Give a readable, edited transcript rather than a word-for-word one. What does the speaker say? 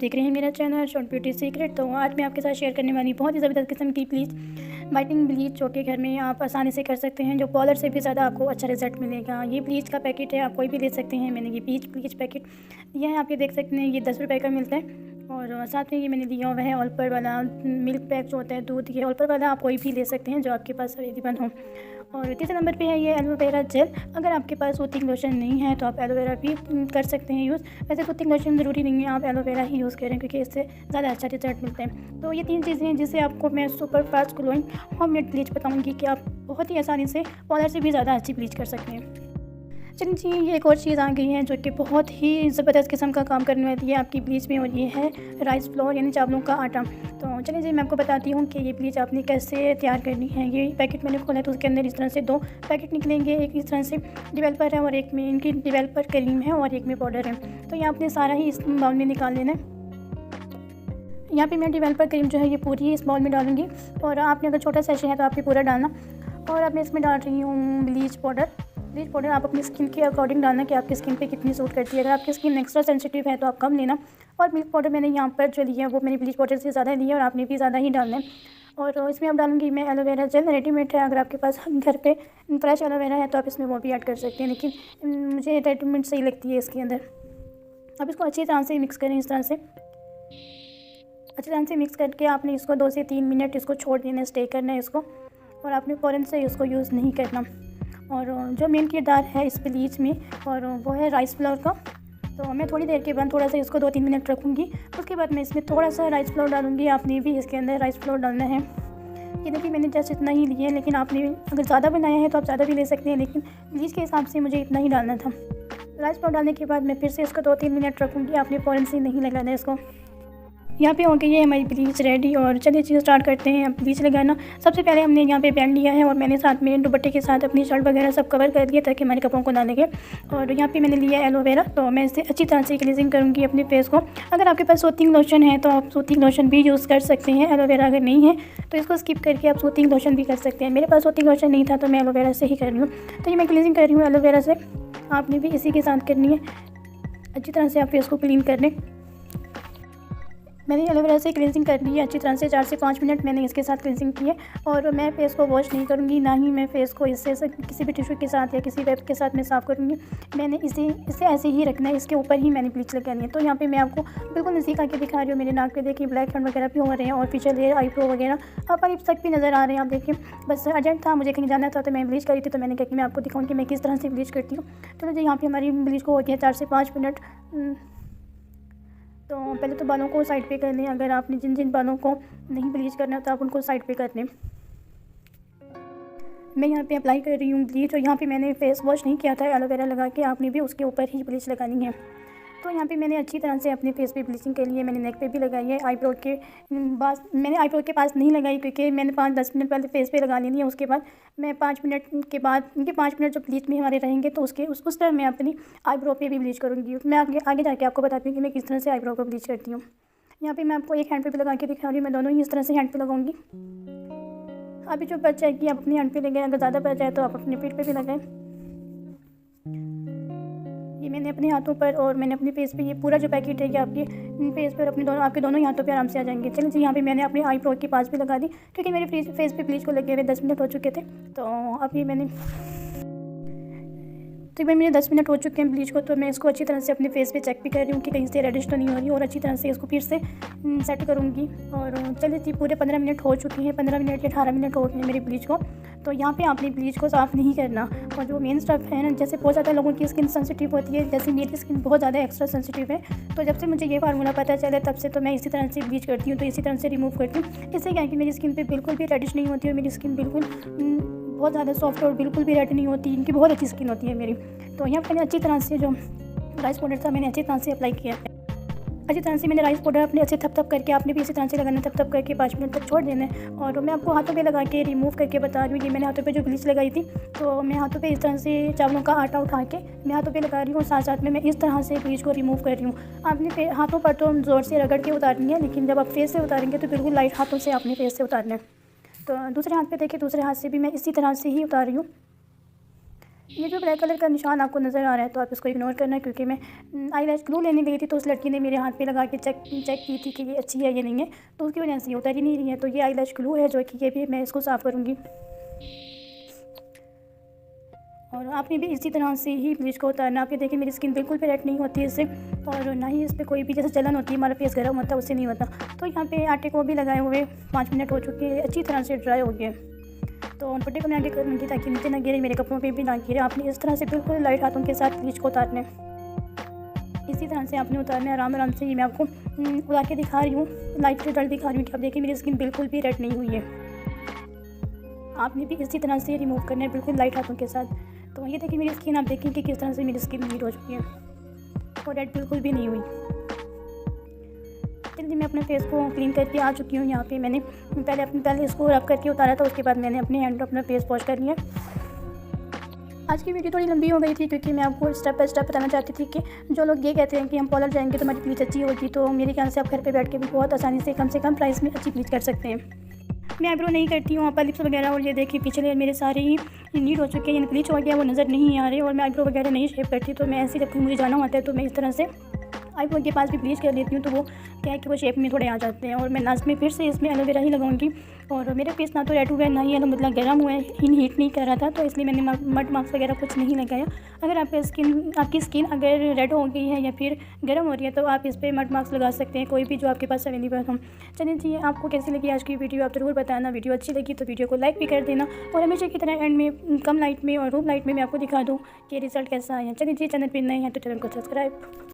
देख रहे हैं मेरा चैनल शॉर्ट ब्यूटी सीक्रेट। तो आज मैं आपके साथ शेयर करने वाली बहुत ही ज़बरदस्त किस्म की ब्लीच, वाइटनिंग ब्लीच जो कि घर में आप आसानी से कर सकते हैं, जो पाउडर से भी ज़्यादा आपको अच्छा रिजल्ट मिलेगा। ये ब्लीच का पैकेट है, आप कोई भी ले सकते हैं। मैंने ये ब्लीच पैकेट यह है, आप ये देख सकते हैं, ये 10 रुपये का मिलता है। और साथ में ये मैंने लिया हुआ है ऑल्पर वाला मिल्क पैक जो होता है दूध, ये ऑल्पर वाला आप कोई भी ले सकते हैं जो आपके पास अवेलेबल हो। और तीसरे नंबर पे है ये एलोवेरा जेल। अगर आपके पास सूथिंग लोशन नहीं है तो आप एलोवेरा भी कर सकते हैं यूज़। वैसे सूथिंग लोशन ज़रूरी नहीं है, आप एलोवेरा ही यूज़ करें क्योंकि इससे ज़्यादा अच्छा रिजल्ट मिलता है। तो ये 3 चीज़ें हैं जिससे आपको मैं super fast glowing homemade bleach बताऊँगी कि आप बहुत ही आसानी से पाउडर से भी ज़्यादा अच्छी ब्लीच कर सकते हैं। चलिए जी, ये एक और चीज़ आ गई है जो कि बहुत ही ज़बरदस्त किस्म का काम करने वाली है आपकी ब्लीच में, और ये है राइस फ्लोर यानी चावलों का आटा। तो चलिए जी, मैं आपको बताती हूँ कि ये ब्लीच आपने कैसे तैयार करनी है। ये पैकेट मैंने खोला तो उसके अंदर इस तरह से 2 पैकेट निकलेंगे। एक इस तरह से डेवलपर है और एक में इनकी डेवलपर क्रीम है और एक में पाउडर है। तो ये आपने सारा ही इस बाउल में निकाल लेना है। यहाँ पे मैं डेवलपर क्रीम जो है ये पूरी इस बाउल में डालूँगी, और आपने अगर छोटा सेशन है तो आपने पूरा डालना। और अब मैं इसमें डाल रही हूँ ब्लीच पाउडर। ब्लीच पाउडर आप अपनी स्किन के अकॉर्डिंग डालना कि आपकी स्किन पे कितनी सूट करती है। अगर आपकी स्किन एक्स्ट्रा सेंसिटिव है तो आप कम लेना। और मिल्क पाउडर मैंने यहाँ पर जो लिया है वो मैंने ब्लीच पाउडर से ज़्यादा लिया, और आपने भी ज़्यादा ही डालना है। और इसमें अब डालूँगी मैं एलोवेरा जेल, रेडीमेड है। अगर आपके पास घर पे फ्रेश एलोवेरा है तो आप इसमें वो भी ऐड कर सकते हैं, लेकिन मुझे रेडीमेड सही लगती है इसके अंदर। अब इसको अच्छी तरह से मिक्स करें, इस तरह से अच्छी तरह से मिक्स करके आपने इसको 2 से 3 मिनट इसको छोड़ देना, स्टे करना है इसको। और आपने फ़ौरन से इसको यूज़ नहीं करना। और जो मेन किरदार है इस ब्लीच में और वो है राइस फ्लोर का। तो मैं थोड़ी देर के बाद थोड़ा सा इसको 2-3 मिनट रखूँगी। उसके बाद मैं इसमें थोड़ा सा राइस फ्लोर डालूँगी। आपने भी इसके अंदर राइस फ्लोर डालना है। ये देखिए, मैंने जस्ट इतना ही लिया है, लेकिन आपने अगर ज़्यादा बनाया है तो आप ज़्यादा भी ले सकते हैं, लेकिन ब्लीच के हिसाब से मुझे इतना ही डालना था। राइस फ्लोर डालने के बाद मैं फिर से इसको 2-3 मिनट रखूँगी। आपने फ़ौरन से नहीं लगाना है इसको। यहाँ पे हो गई है हमारी ब्लीच रेडी। और चलिए चीज़ स्टार्ट करते हैं ब्लीच लगाना। सबसे पहले हमने यहाँ पे बैंड लिया है और मैंने साथ में दुपट्टे के साथ अपनी शर्ट वगैरह सब कवर कर दिया ताकि हमारे कपड़ों को ना लगे। और यहाँ पे मैंने लिया एलोवेरा, तो मैं इससे अच्छी तरह से क्लीजिंग करूँगी अपने फेस को। अगर आपके पास सूथिंग लोशन है तो आप सूथिंग लोशन भी यूज़ कर सकते हैं। एलोवेरा अगर नहीं है तो इसको स्किप करके आप सूथिंग लोशन भी कर सकते हैं। मेरे पास सूथिंग लोशन नहीं था तो मैं एलोवेरा से ही कर रही हूँ। तो ये मैं क्लीजिंग कर रही हूँ एलोवेरा से। आपने भी इसी के साथ करनी है। अच्छी तरह से आप फेस को क्लीन कर लें। मैंने एलोवेरा से क्लींजिंग कर ली है अच्छी तरह से। 4 से 5 मिनट मैंने इसके साथ क्लींजिंग की है। और मैं फेस को वॉश नहीं करूँगी, ना ही मैं फेस को इससे किसी भी टिश्यू के साथ या किसी वेब के साथ मैं साफ़ करूँगी। मैंने इसे ऐसे ही रखना है, इसके ऊपर ही मैंने ब्लीच लगानी है। तो यहाँ पे मैं आपको बिल्कुल नज़दीक आके दिखा रही हूँ। मेरे नाक पे देखिए ब्लैक हेड वगैरह भी हो रहे हैं और पीछे लेयर आईब्रो वगैरह अपर लिप्स तक भी नज़र आ रहे हैं। आप देखिए, बस अर्जेंट था, मुझे कहीं जाना था तो मैं ब्लीच करी थी, तो मैंने कहा कि मैं आपको दिखाऊँ कि मैं किस तरह से ब्लीच करती हूँ। तो मुझे यहाँ पर हमारी ब्लीच को हो गया 4 से 5 मिनट। तो पहले तो बालों को साइड पे कर लें। अगर आपने जिन बालों को नहीं ब्लीच करना तो आप उनको साइड पे कर लें। मैं यहाँ पे अप्लाई कर रही हूँ ब्लीच, और यहाँ पे मैंने फेस वॉश नहीं किया था एलोवेरा लगा के। आपने भी उसके ऊपर ही ब्लीच लगानी है। तो यहाँ पे मैंने अच्छी तरह से अपने फेस पे ब्लीचिंग के लिए मैंने नेक पे भी लगाई है। आईब्रो के पास मैंने आईब्रो के पास नहीं लगाई क्योंकि मैंने 5-10 मिनट पहले फेस पे लगा लेनी है। उसके बाद मैं 5 मिनट के बाद उनके 5 मिनट जब ब्लीच में हमारे रहेंगे तो उस टाइम मैं अपनी आईब्रो पे भी ब्लीच करूँगी। मैं आगे जाके आपको बताती हूँ कि मैं किस तरह से आईब्रो को ब्लीच करती हूँ। यहाँ पर मैं आपको एक हैंड पे भी लगा के दिखा रही हूँ। मैं दोनों ही इस तरह से हैंड पे लगाऊंगी। अभी जो बच जाएगी आप अपनी हैंड पे लगाएं, अगर ज़्यादा बच जाए तो आप अपने पीठ पे भी लगाएं। ये मैंने अपने हाथों पर और मैंने अपने फेस पे, ये पूरा जो पैकेट है कि आपके फेस पर आपके दोनों हाथों पे आराम से आ जाएंगे। चलिए जी, यहाँ पे मैंने अपने आईब्रो के पास भी लगा दी क्योंकि मेरे फेस पे ब्लीच को लगे हुए 10 मिनट हो चुके थे। तो अब ये मैंने 10 मिनट हो चुके हैं ब्लीच को। तो मैं इसको अच्छी तरह से अपने फेस पे चेक भी कर रही हूँ कि कहीं से रेडिश तो नहीं हो रही, और अच्छी तरह से इसको फिर से सेट करूँगी। और चलिए जी, पूरे 15 मिनट हो चुके हैं। 15 मिनट या 18 मिनट हो गए मेरी ब्लीच को। तो यहाँ पे आपने ब्लीच को साफ़ नहीं करना। और जो मेन स्टफ है ना, जैसे बहुत ज़्यादा लोगों की स्किन सेंसिटिव होती है, जैसे मेरी स्किन बहुत ज़्यादा एक्स्ट्रा सेंसिटिव है। तो जब से मुझे ये फार्मूला पता चला तब से तो मैं इसी तरह से ब्लीच करती हूँ। तो इसी तरह से रिमूव करती हूँ। इससे क्या है कि मेरी स्किन पर बिल्कुल भी रेडिश नहीं होती है। मेरी स्किन बिल्कुल बहुत ज़्यादा सॉफ्ट और बिल्कुल भी रेड नहीं होती। इनकी बहुत अच्छी स्किन होती है मेरी। तो यहाँ पर मैंने अच्छी तरह से जो राइस पाउडर था मैंने अच्छी तरह से अप्लाई किया है। अच्छी तरह से मैंने राइस पाउडर अपने अच्छे थप करके, आपने भी इसी तरह से लगाना, थप करके 5 मिनट तक छोड़ देना है। और मैं आपको हाथों पे लगा के रिमूव करके बता रही हूँ। ये मैंने हाथों पे जो ब्लीच लगाई थी, तो मैं हाथों पे इस तरह से चावलों का आटा उठा के मैं हाथों पे लगा रही हूँ, और साथ साथ में मैं इस तरह से ब्लीच को रिमूव कर रही हूँ। आपने हाथों पर तो ज़ोर से रगड़ के उतारनी है, लेकिन जब आप फेस से उतारेंगे तो बिल्कुल लाइट हाथों से आपने फेस से उतारना है। तो दूसरे हाथ पे देखिए, दूसरे हाथ से भी मैं इसी तरह से ही उतार रही हूँ। ये जो ब्लैक कलर का निशान आपको नज़र आ रहा है तो आप इसको इग्नोर करना है, क्योंकि मैं आईलैश ग्लू लेने गई थी तो उस लड़की ने मेरे हाथ पे लगा के चेक की थी कि ये अच्छी है ये नहीं है, तो उसकी वजह से ये उतर ही नहीं रही है। तो ये आईलैश ग्लू है जो कि ये भी मैं इसको साफ़ करूँगी। और आपने भी इसी तरह से ही ब्लीच को उतारना। आप ये देखिए मेरी स्किन बिल्कुल भी रेड नहीं होती है इससे, और ना ही इस पर कोई भी जैसे जलन होती है, हमारा फेस गर्म होता है, उससे नहीं होता। तो यहाँ पे आटे को भी लगाए हुए 5 मिनट हो चुके हैं, अच्छी तरह से ड्राई हो गया। तो दुपट्टे को मैं आगे कर लूँगी ताकि नीचे ना गिरे, मेरे कपड़ों पे भी ना गिरे। आपने इस तरह से बिल्कुल लाइट हाथों के साथ ब्लीच को उतारना है। इसी तरह से आपने उतारना है आराम आराम से। ये मैं आपको उड़ा के दिखा रही हूँ, लाइट रिजल्ट दिखा रही हूँ कि आप देखिए मेरी स्किन बिल्कुल भी रेड नहीं हुई है। आपने भी इसी तरह से रिमूव करना है बिल्कुल लाइट हाथों के साथ। तो ये देखिए मेरी स्किन, आप देखें कि किस तरह से मेरी स्किन नीट हो चुकी है और रेड बिल्कुल भी नहीं हुई। चलिए मैं अपने फेस को क्लीन करके आ चुकी हूँ। यहाँ पे मैंने पहले इसको रब करके उतारा था, उसके बाद मैंने अपने हैंड अपना फेस वॉश कर लिया। आज की वीडियो थोड़ी लंबी हो गई थी क्योंकि मैं आपको स्टेप बाय स्टेप बताना चाहती थी कि जो लोग ये कहते हैं कि हम पार्लर जाएंगे तो हमारी ब्लीच अच्छी होगी, तो मेरे ख्याल से आप घर पे बैठ के भी बहुत आसानी से कम प्राइस में अच्छी ब्लीच कर सकते हैं। मैं आईब्रो नहीं करती हूँ, अपर लिप्स वगैरह, और ये देखिए पीछे लेयर मेरे सारे ही नीट हो चुके हैं, ब्लीच हो गया, वो नज़र नहीं आ रहे। और मैं आईब्रो वगैरह नहीं शेप करती, तो मैं ऐसे जब मुझे जाना होता है तो मैं इस तरह से आईब्रो के पास भी ब्लीच कर लेती हूँ, तो वो क्या है कि वो शेप में थोड़े आ जाते हैं। और मैं लास्ट में फिर से इसमें एलोवेरा ही लगाऊंगी। और मेरे फेस ना तो रेड हुआ है ना ही मतलब गर्म हुआ है, हीट नहीं कर रहा था, तो इसलिए मैंने मड मार्क्स वगैरह कुछ नहीं लगाया। अगर आपकी स्किन अगर रेड हो गई है या फिर गर्म हो रही है तो आप इस पर मड मार्क्स लगा सकते हैं, कोई भी जो आपके पास अवेलेबल हो। चलिए जी, आपको कैसी लगी आज की वीडियो आप ज़रूर बताना। वीडियो अच्छी लगी तो वीडियो को लाइक भी कर देना, और हमेशा की तरह एंड में कम लाइट में और रूम लाइट में मैं आपको दिखा दूँ कि रिज़ल्ट कैसा आया। चलिए जी, चैनल पर नए हैं तो चैनल को सब्सक्राइब